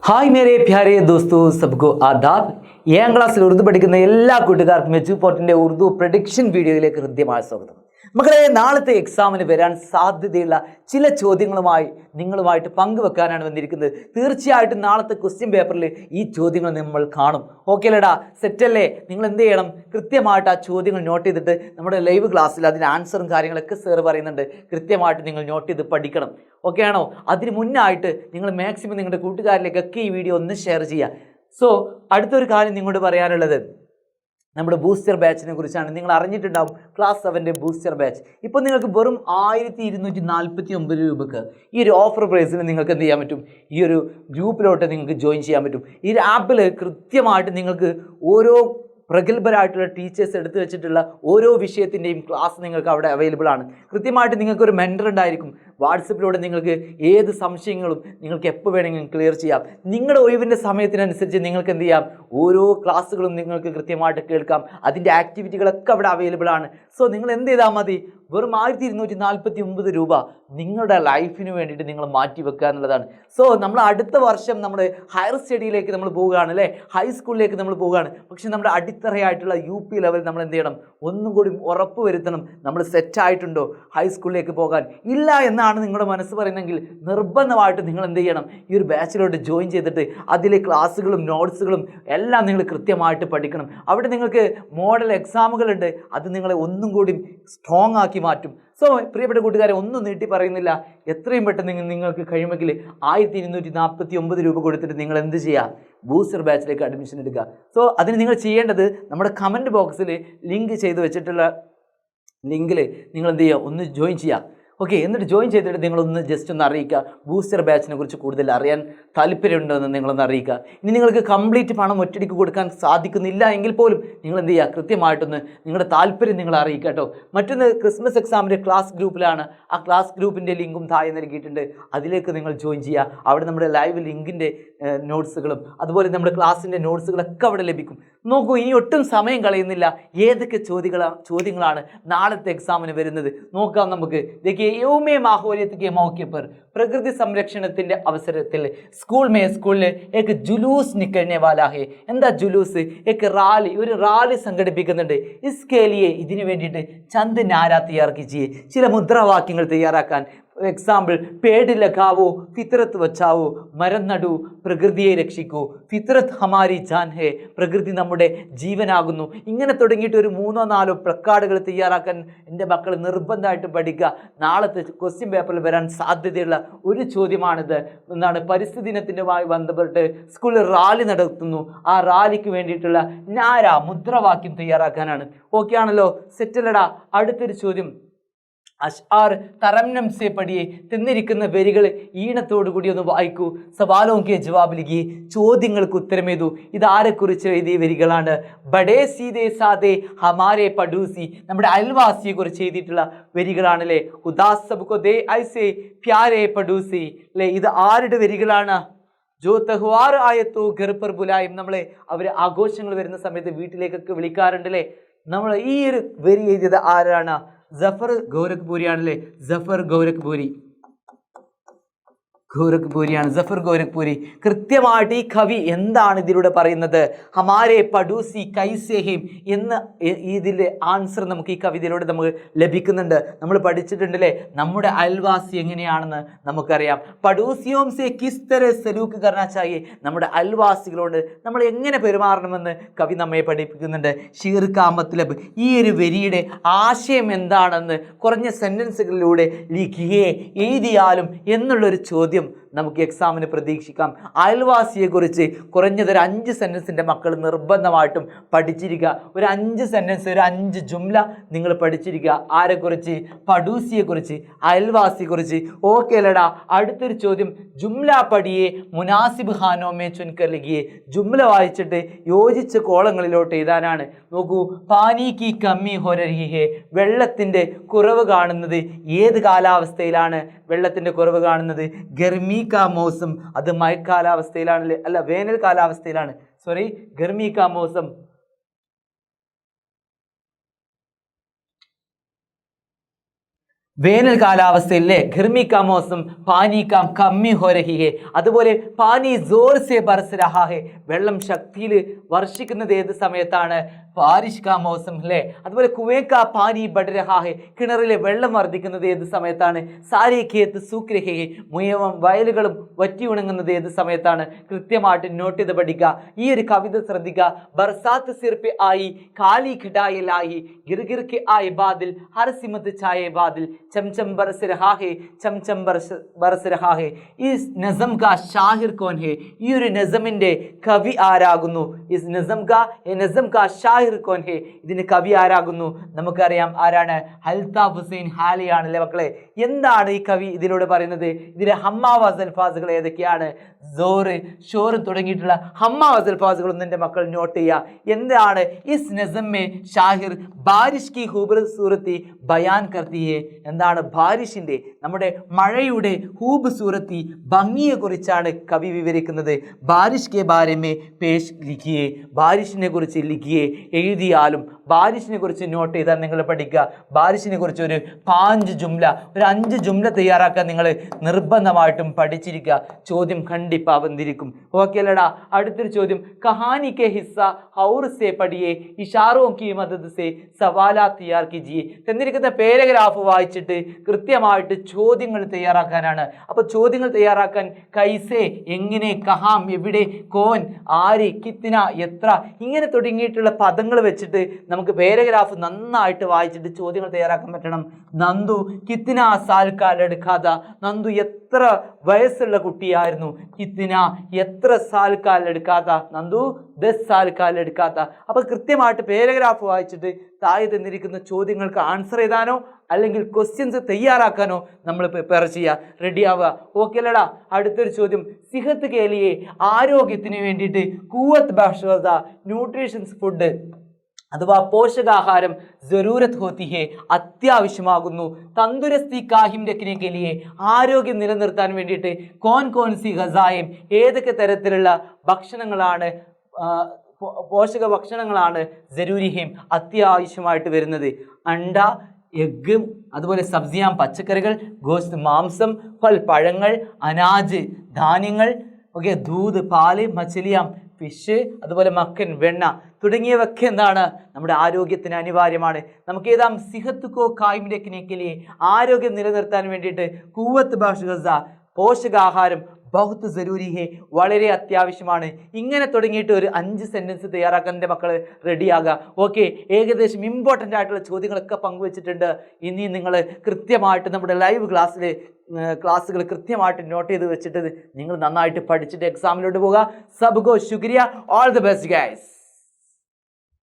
Hi മേരെ പ്യാരെ ദോസ്തോ സബ്കോ ആദാബ്. 7ാം ക്ലാസ്സിൽ ഉറുദു പഠിക്കുന്ന എല്ലാ കൂട്ടുകാർക്കും എച്ചുപോർട്ടിൻ്റെ ഉറുദു പ്രഡിക്ഷൻ വീഡിയോയിലേക്ക് ഹൃദ്യമായ സ്വാഗതം. മക്കളെ, നാളത്തെ എക്സാമിന് വരാൻ സാധ്യതയുള്ള ചില ചോദ്യങ്ങളുമായി നിങ്ങളുമായിട്ട് പങ്കുവെക്കാനാണ് വന്നിരിക്കുന്നത്. തീർച്ചയായിട്ടും നാളത്തെ ക്വസ്റ്റ്യൻ പേപ്പറിൽ ഈ ചോദ്യങ്ങൾ നമ്മൾ കാണും. ഓക്കെ അല്ലേടാ, സെറ്റല്ലേ? നിങ്ങൾ എന്ത് ചെയ്യണം? കൃത്യമായിട്ട് ആ ചോദ്യങ്ങൾ നോട്ട് ചെയ്തിട്ട് നമ്മുടെ ലൈവ് ക്ലാസ്സിൽ അതിന് ആൻസറും കാര്യങ്ങളൊക്കെ സാർ പറയുന്നുണ്ട്. കൃത്യമായിട്ട് നിങ്ങൾ നോട്ട് ചെയ്ത് പഠിക്കണം. ഓക്കെ ആണോ? അതിന് മുന്നായിട്ട് നിങ്ങൾ മാക്സിമം നിങ്ങളുടെ കൂട്ടുകാരിലേക്കൊക്കെ ഈ വീഡിയോ ഒന്ന് ഷെയർ ചെയ്യുക. സോ അടുത്തൊരു കാര്യം നിങ്ങളോട് പറയാനുള്ളത് നമ്മുടെ ബൂസ്റ്റർ ബാച്ചിനെ കുറിച്ചാണ്. നിങ്ങൾ അറിഞ്ഞിട്ടുണ്ടാവും, ക്ലാസ് 7ൻ്റെ ബൂസ്റ്റർ ബാച്ച്. ഇപ്പോൾ നിങ്ങൾക്ക് വെറും 1249 രൂപക്ക് ഈ ഒരു ഓഫർ പ്രൈസിന് നിങ്ങൾക്ക് എന്ത് ചെയ്യാൻ പറ്റും? ഈ ഒരു ഗ്രൂപ്പിലോട്ട് നിങ്ങൾക്ക് ജോയിൻ ചെയ്യാൻ പറ്റും. ഈ ആപ്പിൽ കൃത്യമായിട്ട് നിങ്ങൾക്ക് ഓരോ പ്രഗത്ഭരായിട്ടുള്ള ടീച്ചേഴ്സ് എടുത്തു വെച്ചിട്ടുള്ള ഓരോ വിഷയത്തിൻ്റെയും ക്ലാസ് നിങ്ങൾക്ക് അവിടെ അവൈലബിൾ ആണ്. കൃത്യമായിട്ട് നിങ്ങൾക്കൊരു മെൻറ്റർ ഉണ്ടായിരിക്കും. വാട്സപ്പിലൂടെ നിങ്ങൾക്ക് ഏത് സംശയങ്ങളും നിങ്ങൾക്ക് എപ്പോൾ വേണമെങ്കിലും ക്ലിയർ ചെയ്യാം. നിങ്ങളുടെ ഒഴിവിൻ്റെ സമയത്തിനനുസരിച്ച് നിങ്ങൾക്ക് എന്ത് ചെയ്യാം? ഓരോ ക്ലാസ്സുകളും നിങ്ങൾക്ക് കൃത്യമായിട്ട് കേൾക്കാം. അതിൻ്റെ ആക്ടിവിറ്റികളൊക്കെ അവിടെ അവൈലബിൾ ആണ്. സോ നിങ്ങൾ എന്ത് ചെയ്താൽ മതി? വെറും 1249 രൂപ നിങ്ങളുടെ ലൈഫിന് വേണ്ടിയിട്ട് നിങ്ങൾ മാറ്റി വെക്കുക എന്നുള്ളതാണ്. സോ നമ്മൾ അടുത്ത വർഷം നമ്മൾ ഹയർ സ്റ്റഡിയിലേക്ക് നമ്മൾ പോവുകയാണ് അല്ലേ? ഹൈസ്കൂളിലേക്ക് നമ്മൾ പോവുകയാണ്. പക്ഷേ നമ്മുടെ അടിത്തറയായിട്ടുള്ള UP ലെവൽ നമ്മൾ എന്ത് ചെയ്യണം? ഒന്നും കൂടി ഉറപ്പ് വരുത്തണം. നമ്മൾ സെറ്റായിട്ടുണ്ടോ ഹൈസ്കൂളിലേക്ക് പോകാൻ? ഇല്ല എന്നാണ് നിങ്ങളുടെ മനസ്സ് പറയുന്നതെങ്കിൽ നിർബന്ധമായിട്ട് നിങ്ങൾ എന്ത് ചെയ്യണം? ഈ ഒരു ബാച്ചിലോട്ട് ജോയിൻ ചെയ്തിട്ട് അതിലെ ക്ലാസ്സുകളും നോട്ട്സുകളും എല്ലാം നിങ്ങൾ കൃത്യമായിട്ട് പഠിക്കണം. അവിടെ നിങ്ങൾക്ക് മോഡൽ എക്സാമുകളുണ്ട്. അത് നിങ്ങളെ ഒന്നും കൂടി സ്ട്രോങ് ആക്കി മാറ്റും. സോ പ്രിയപ്പെട്ട കൂട്ടുകാരെ, ഒന്നും നീട്ടി പറയുന്നില്ല, എത്രയും പെട്ടെന്ന് നിങ്ങൾക്ക് കഴിയുമെങ്കിൽ 1249 രൂപ കൊടുത്തിട്ട് നിങ്ങൾ എന്ത് ചെയ്യുക? ബൂസ്റ്റർ ബാച്ചിലേക്ക് അഡ്മിഷൻ എടുക്കുക. സോ അതിന് നിങ്ങൾ ചെയ്യേണ്ടത് നമ്മുടെ കമൻറ്റ് ബോക്സിൽ ലിങ്ക് ചെയ്ത് വെച്ചിട്ടുള്ള ലിങ്കിൽ നിങ്ങൾ എന്ത് ചെയ്യുക? ഒന്ന് ജോയിൻ ചെയ്യുക. ഓക്കെ, എന്നിട്ട് ജോയിൻ ചെയ്തിട്ട് നിങ്ങളൊന്ന് ജസ്റ്റ് ഒന്ന് അറിയിക്കുക. ബൂസ്റ്റർ ബാച്ചിനെ കുറിച്ച് കൂടുതൽ അറിയാൻ താല്പര്യമുണ്ടെന്ന് നിങ്ങളൊന്ന് അറിയിക്കുക. ഇനി നിങ്ങൾക്ക് കംപ്ലീറ്റ് പണം ഒറ്റടിക്ക് കൊടുക്കാൻ സാധിക്കുന്നില്ല എങ്കിൽ പോലും നിങ്ങൾ എന്ത് ചെയ്യുക? കൃത്യമായിട്ടൊന്ന് നിങ്ങളുടെ താല്പര്യം നിങ്ങൾ അറിയിക്കുക കേട്ടോ. മറ്റൊന്ന്, ക്രിസ്മസ് എക്സാമിൻ്റെ ക്ലാസ് ഗ്രൂപ്പിലാണ്. ആ ക്ലാസ് ഗ്രൂപ്പിൻ്റെ ലിങ്കും താഴെ നൽകിയിട്ടുണ്ട്. അതിലേക്ക് നിങ്ങൾ ജോയിൻ ചെയ്യുക. അവിടെ നമ്മുടെ ലൈവ് ലിങ്കിൻ്റെ നോട്ട്സുകളും അതുപോലെ നമ്മുടെ ക്ലാസ്സിൻ്റെ നോട്ട്സുകളൊക്കെ അവിടെ ലഭിക്കും. നോക്കൂ, ഇനി ഒട്ടും സമയം കളയുന്നില്ല. ഏതൊക്കെ ചോദ്യങ്ങളാണ് നാളത്തെ എക്സാമിന് വരുന്നത് നോക്കാം നമുക്ക്. യൗമേ മാഹോലിയത്ത് കെ മൗക്കെ പർ, പ്രകൃതി സംരക്ഷണത്തിന്റെ അവസരത്തിൽ സ്കൂളിൽ ഏക്ക് ജുലൂസ് നിക്കൽനെ വാലാ ഹെ. എന്താ ജുലൂസ്? ഏക്ക് റാലി, ഒരു റാലി സംഘടിപ്പിക്കുന്നുണ്ട്. ഇസ്കേലിയെ, ഇതിനു വേണ്ടിയിട്ട് ചന്ദ് നാരാ തയ്യാർ കീജിയെ, ചില മുദ്രാവാക്യങ്ങൾ തയ്യാറാക്കാൻ. എക്സാമ്പിൾ, പേട് ലഗാവോ ഫിത്രത്ത് വച്ചാവോ, മരം നടൂ പ്രകൃതിയെ രക്ഷിക്കൂ, ഫിത്രത്ത് ഹമാരി ജാൻ ഹേ, പ്രകൃതി നമ്മുടെ ജീവനാകുന്നു. ഇങ്ങനെ തുടങ്ങിയിട്ട് ഒരു 3-4 പ്ലക്കാർഡുകൾ തയ്യാറാക്കാൻ എൻ്റെ മക്കൾ നിർബന്ധമായിട്ട് പഠിക്കുക. നാളത്തെ ക്വസ്റ്റ്യൻ പേപ്പറിൽ വരാൻ സാധ്യതയുള്ള ഒരു ചോദ്യമാണിത്. എന്താണ്? പരിസ്ഥിതി ദിനത്തിനുമായി ബന്ധപ്പെട്ട് സ്കൂളിൽ റാലി നടത്തുന്നു. ആ റാലിക്ക് വേണ്ടിയിട്ടുള്ള മുദ്രാവാക്യം തയ്യാറാക്കാനാണ്. ഓക്കെ ആണല്ലോ? സെറ്റല്ലടാ? അടുത്തൊരു ചോദ്യം, അഷ്ആർ തറംനം സേ പഠിയെ, തിന്നിരിക്കുന്ന വരികൾ ഈണത്തോടു കൂടി ഒന്ന് വായിക്കൂ. സവാലോം കെ ജവാബ് ലിഖിയെ, ചോദ്യങ്ങൾക്ക് ഉത്തരമേതു. ഇതാരെക്കുറിച്ച് എഴുതിയ വരികളാണ്? ബഡേ സീതേ സാദേ ഹമാരെ പഡൂസി, നമ്മുടെ അയൽവാസിയെ കുറിച്ച് എഴുതിയിട്ടുള്ള വരികളാണല്ലേ. ഉദാസ് സബ്കോ ദേ ഐസേ പ്യാരെ പഡൂസി അല്ലേ. ഇത് ആരുടെ വരികളാണ്? ജോ തെഹ്വാർ ആയത്തോ ഘർ പർ ബുലായും, നമ്മളെ അവർ ആഘോഷങ്ങൾ വരുന്ന സമയത്ത് വീട്ടിലേക്കൊക്കെ വിളിക്കാറുണ്ടല്ലേ. നമ്മൾ ഈ ഒരു വരി എഴുതിയത് ആരാണ്? ജഫർ ഗോരഖ്പൂരിയാണല്ലേ. ജഫർ ഗോരഖ്പൂരിയാണ്. ജഫർ ഗോരഖ്പൂരി. കൃത്യമായിട്ട് ഈ കവി എന്താണ് ഇതിലൂടെ പറയുന്നത്? ഹമാരെ പഡൂസി കൈസേഹിം എന്ന ഇതിൻ്റെ ആൻസർ നമുക്ക് ഈ കവിതയിലൂടെ നമുക്ക് ലഭിക്കുന്നുണ്ട്. നമ്മൾ പഠിച്ചിട്ടുണ്ടല്ലേ, നമ്മുടെ അയൽവാസി എങ്ങനെയാണെന്ന് നമുക്കറിയാം. പഡൂസിയോം സേ കിസ് തരഹ് സലൂക്ക് കർനാ ചാഹിയെ, നമ്മുടെ അയൽവാസികളോട് നമ്മൾ എങ്ങനെ പെരുമാറണമെന്ന് കവി നമ്മെ പഠിപ്പിക്കുന്നുണ്ട്. ഷീർ കാ മത്ലബ്, ഈ ഒരു വരിയുടെ ആശയം എന്താണെന്ന് കുറഞ്ഞ സെൻറ്റൻസുകളിലൂടെ ലിഖിയെ, എഴുതിയാലും എന്നുള്ളൊരു ചോദ്യം നമുക്ക് എക്സാമിന് പ്രതീക്ഷിക്കാം. അയൽവാസിയെക്കുറിച്ച് കുറഞ്ഞതൊരു 5 സെൻറ്റൻസിൻ്റെ മക്കൾ നിർബന്ധമായിട്ടും പഠിച്ചിരിക്കുക. ഒരു 5 സെൻറ്റൻസ്, ഒരു 5 ജുംല നിങ്ങൾ പഠിച്ചിരിക്കുക. ആരെക്കുറിച്ച്? പഡൂസിയെക്കുറിച്ച്, അയൽവാസിയെക്കുറിച്ച്. ഓക്കെ അല്ലടാ? അടുത്തൊരു ചോദ്യം, ജുംല പഠിയെ മുനാസിബ് ഖാനോമേ ചുൻകർ ലിഖിയെ, ജുംല വായിച്ചിട്ട് യോജിച്ച കോളങ്ങളിലോട്ട് എഴുതാനാണ്. നോക്കൂ, പാനി കി കമ്മി ഹോ രഹി ഹെ, വെള്ളത്തിൻ്റെ കുറവ് കാണുന്നത് ഏത് കാലാവസ്ഥയിലാണ്? വെള്ളത്തിൻ്റെ കുറവ് കാണുന്നത് ഗർമി കാ മൗസം, അത് മഴക്കാലാവസ്ഥയിലാണ്, അല്ല വേനൽ കാലാവസ്ഥയിലാണ്. സോറി, ഗർമി കാ മൗസം. വേനൽ കാലാവസ്ഥയിലെ ഗർമി കാ മോസം പാനി കാം കമ്മി ഹോ രഹി ഹെ. അതുപോലെ പാനി ജോർ സെ ബർസ് രഹാ ഹെ. വെള്ളം ശക്തിയിൽ വർഷിക്കുന്നത് ഏത് സമയത്താണ്? ബാരിഷ് കാ മോസം അല്ലേ. അതുപോലെ കുവേ കാ പാനി ബഡ് രഹാ ഹെ. കിണറിലെ വെള്ളം വർദ്ധിക്കുന്നത് ഏത് സമയത്താണ്? സാരി ഖേത്ത് സൂക്ക് രഹേ ഹെ. മുഴുവൻ വയലുകളും വറ്റി ഉണങ്ങുന്നത് ഏത് സമയത്താണ്? കൃത്യമായിട്ട് നോട്ട് ചെയ്ത് പഠിക്കുക. ഈ ഒരു കവിത ശ്രദ്ധിക്കുക. ബർസാത്ത് സിർപ്പെ ആയി കാലി ഖിടായിലായി ഗിർഗിർ കെ ആയി ബാദിൽ ഹർ സിമത്ത് ഛായേ ബാദിൽ चमचम बरस रहा है चमचम बरस रहा है. ഈ നസം കാ ഷാഹിർ കോൻ ഹെ. ഈ ഒരു നസമിന്റെ കവി ആരാകുന്നു? ഇസ് നസം കാ ഷാഹിർ കോൻ ഹെ. ഇതിന് കവി ആരാകുന്നു? നമുക്കറിയാം ആരാണ്? അൽതാഫ് ഹുസൈൻ ഹാലിയാണ് അല്ലേ മക്കളെ. എന്താണ് ഈ കവി ഇതിലൂടെ പറയുന്നത്? ഇതിലെ ഹമ്മാവാസ് അൽഫാസുകൾ ഏതൊക്കെയാണ്? സോറ് ഷോറ് തുടങ്ങിയിട്ടുള്ള ഹമ്മാവാസ് അൽഫാസുകൾ ഒന്നും മക്കൾ നോട്ട് ചെയ്യുക. എന്താണ്? ഇസ് നസമ്മെ ഷാഹിർ ബാരിഷ് കി ഖൂബസൂറത്തി ബയാൻ കർത്തി ഹെ. എന്താണ്? ബാരിഷിന്റെ, നമ്മുടെ മഴയുടെ ഖൂബസൂറത്തി, ഭംഗിയെ കുറിച്ചാണ് കവി വിവരിക്കുന്നത്. ബാരിഷ് കെ ബാരെ മേ പേഷ് ലിഖിയെ. ബാരിഷിനെ കുറിച്ച് ലിഖിയെ, എഴുതിയാലും ബാരിഷിനെ കുറിച്ച് നോട്ട് ചെയ്താൽ നിങ്ങൾ പഠിക്കുക. ബാരിഷിനെ കുറിച്ച് ഒരു 5 ജുംല, ഒരു 5 ജുംല തയ്യാറാക്കാൻ നിങ്ങൾ നിർബന്ധമായിട്ടും പഠിച്ചിരിക്കുക. ചോദ്യം ഖണ്ഡിപ്പാ വന്നിരിക്കും. ഓക്കെ അല്ലടാ. അടുത്തൊരു ചോദ്യം, കഹാനി കെ ഹിസ്സ ഹൗർ സെ പഠിയെ ഇഷാറോ കി മദദ് സെ സവാലാ തയ്യാർ കീജിയെ. തന്നിരിക്കുന്ന പാരഗ്രാഫ് വായിച്ചിട്ട് കൃത്യമായിട്ട് ചോദ്യങ്ങൾ തയ്യാറാക്കാനാണ്. അപ്പോൾ ചോദ്യങ്ങൾ തയ്യാറാക്കാൻ കൈസെ, എങ്ങനെ, കഹാം, എവിടെ, കോൻ, ആര്, കിത്തിന, എത്ര, ഇങ്ങനെ തുടങ്ങിയിട്ടുള്ള പദങ്ങൾ വെച്ചിട്ട് നമുക്ക് പാരഗ്രാഫ് നന്നായിട്ട് വായിച്ചിട്ട് ചോദ്യങ്ങൾ തയ്യാറാക്കാൻ പറ്റണം. നന്ദു കിത്തിന സാൽ കാ ലഡ്കാ ഥാ. നന്ദു എത്ര വയസ്സുള്ള കുട്ടിയായിരുന്നു? കിത്തിന എത്ര സാൽ കാ ലഡ്കാ ഥാ? നന്ദു 10 സാൽ കാ ലഡ്കാ ഥാ. അപ്പോൾ കൃത്യമായിട്ട് പാരഗ്രാഫ് വായിച്ചിട്ട് താഴെ തന്നിരിക്കുന്ന ചോദ്യങ്ങൾക്ക് ആൻസർ ചെയ്താനോ അല്ലെങ്കിൽ ക്വസ്റ്റ്യൻസ് തയ്യാറാക്കാനോ നമ്മൾ പ്രിപ്പയർ ചെയ്യുക, റെഡി ആവുക. ഓക്കെ അല്ലടാ. അടുത്തൊരു ചോദ്യം, സിഹത്ത് കേലിയെ, ആരോഗ്യത്തിന് വേണ്ടിയിട്ട് കൂവത്ത് ബക്ഷത ന്യൂട്രീഷൻസ് ഫുഡ് അഥവാ പോഷകാഹാരം ജറൂരത്ത് ഹോത്തി ഹെ, അത്യാവശ്യമാകുന്നു. തന്ദുരസ്തി കാഹിം രഖ്നെ കെ ലിയെ, ആരോഗ്യം നിലനിർത്താൻ വേണ്ടിയിട്ട് കോൻ സി ഗസായം, ഏതൊക്കെ തരത്തിലുള്ള ഭക്ഷണങ്ങളാണ്, പോഷക ഭക്ഷണങ്ങളാണ് ജരൂരിഹീം, അത്യാവശ്യമായിട്ട് വരുന്നത്? അണ്ട, എഗ്, അതുപോലെ സബ്സിയാം, പച്ചക്കറികൾ, ഗോസ്ത്, മാംസം, ഫൽ, പഴങ്ങൾ, അനാജ്, ധാന്യങ്ങൾ, ഓക്കെ, ദൂത്, പാല്, മച്ചലിയാം, ഫിഷ്, അതുപോലെ മക്കൻ, വെണ്ണ തുടങ്ങിയവയൊക്കെ എന്താണ്? നമ്മുടെ ആരോഗ്യത്തിന് അനിവാര്യമാണ്. നമുക്ക് ഏതാം? സിഹത്ത് കോ കായിം രഖ്നെ കെ ലിയെ, ആരോഗ്യം നിലനിർത്താൻ വേണ്ടിയിട്ട് കൂവത്ത് ബക്ഷത, പോഷകാഹാരം ബഹുത്ത് ജരൂരി ഹെ, വളരെ അത്യാവശ്യമാണ്. ഇങ്ങനെ തുടങ്ങിയിട്ട് ഒരു 5 സെൻറ്റൻസ് തയ്യാറാക്കാൻ എൻ്റെ മക്കൾ റെഡിയാകുക. ഓക്കെ, ഏകദേശം ഇമ്പോർട്ടൻ്റ് ആയിട്ടുള്ള ചോദ്യങ്ങളൊക്കെ പങ്കുവച്ചിട്ടുണ്ട്. ഇനി നിങ്ങൾ കൃത്യമായിട്ട് നമ്മുടെ ലൈവ് ക്ലാസ്സുകൾ കൃത്യമായിട്ട് നോട്ട് ചെയ്ത് വെച്ചിട്ട് നിങ്ങൾ നന്നായിട്ട് പഠിച്ചിട്ട് എക്സാമിലോട്ട് പോകുക. സബ്കോ ശുക്രിയ, ഓൾ ദി ബെസ്റ്റ് ഗൈസ്.